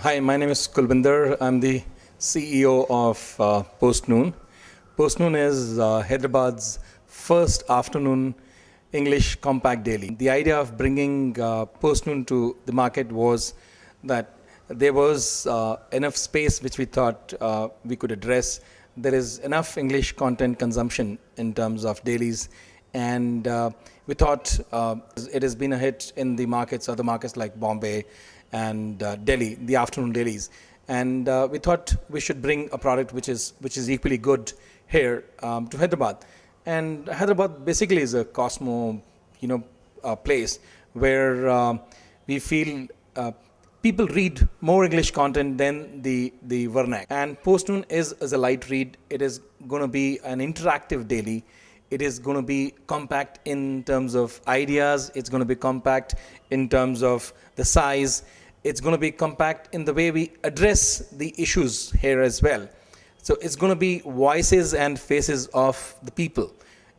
Hi, my name is Kulbinder. I'm the CEO of Post Noon. Post Noon is Hyderabad's first afternoon English compact daily. The idea of bringing Post Noon to the market was that there was enough space which we thought we could address. There is enough English content consumption in terms of dailies, and we thought it has been a hit in the markets, other markets like Bombay and Delhi, the afternoon dailies. And we thought we should bring a product which is equally good here to Hyderabad. And Hyderabad basically is a cosmo, place where we feel people read more English content than the vernac. And Post Noon is a light read. It is going to be an interactive daily. It is going to be compact in terms of ideas. It's going to be compact in terms of the size. It's going to be compact in the way we address the issues here as well. So it's going to be voices and faces of the people.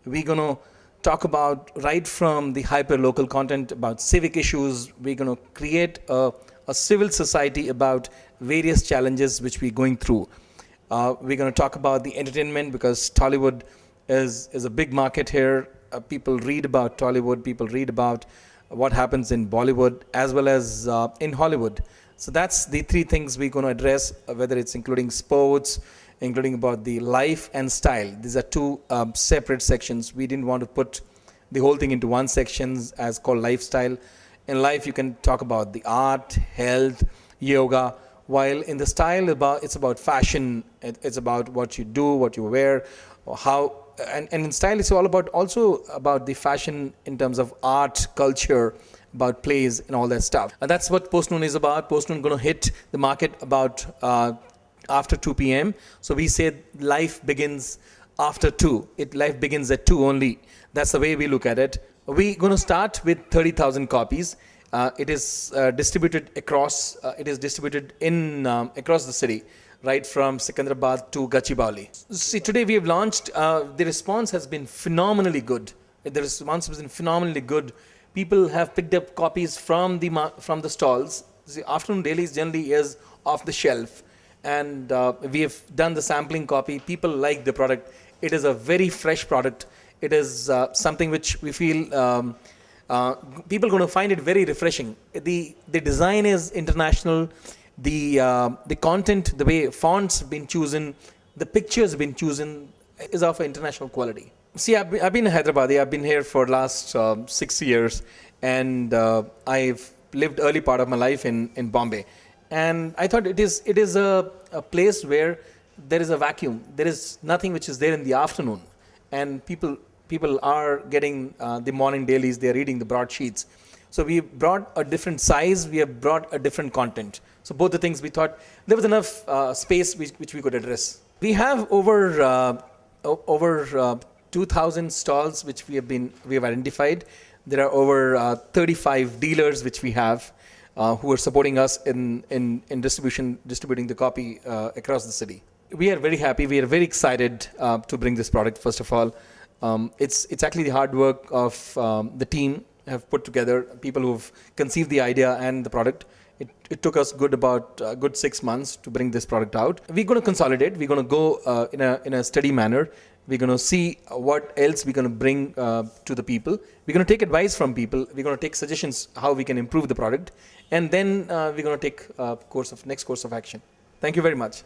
We're going to talk about right from the hyper-local content about civic issues. We're going to create a civil society about various challenges which we're going through. We're going to talk about the entertainment because Tollywood is a big market here. People read about Tollywood. People read about what happens in Bollywood as well as in Hollywood. So that's the three things we're going to address, whether it's including sports, including about the life and style. These are two separate sections. We didn't want to put the whole thing into one section as called lifestyle. In life, you can talk about the art, health, yoga, while in the style, it's about fashion. It's about what you do, what you wear, how. And in style, it's all about also about the fashion in terms of art, culture, about plays and all that stuff. And that's what Post Noon is about. Post Noon going to hit the market about after 2 p.m. So we say life begins after 2. Life begins at 2 only. That's the way we look at it. We're going to start with 30,000 copies. It is distributed across. It is distributed in across the city, right from Secunderabad to Gachibowli. See, today we have launched. The response has been phenomenally good. The response has been phenomenally good. People have picked up copies from the stalls. The afternoon dailies generally is off the shelf, and we have done the sampling copy. People like the product. It is a very fresh product. It is something which we feel people are going to find it very refreshing. The design is international. The content, the way fonts have been chosen, the pictures have been chosen is of international quality. See, I've been in Hyderabad. I've been here for last 6 years, and I've lived early part of my life in Bombay. And I thought it is a place where there is a vacuum. There is nothing which is there in the afternoon, and people are getting the morning dailies. They are reading the broadsheets. So we brought a different size. We have brought a different content. So both the things we thought there was enough space which we could address. We have over 2,000 stalls which we have identified. There are over 35 dealers which we have who are supporting us in distributing the copy across the city. We are very happy. We are very excited to bring this product. First of all, it's actually the hard work of the team have put together, people who've conceived the idea and the product. It took us about 6 months to bring this product out. We're going to consolidate. We're going to go in a steady manner. We're going to see what else we're going to bring to the people. We're going to take advice from people. We're going to take suggestions how we can improve the product, and then we're going to take next course of action. Thank you very much.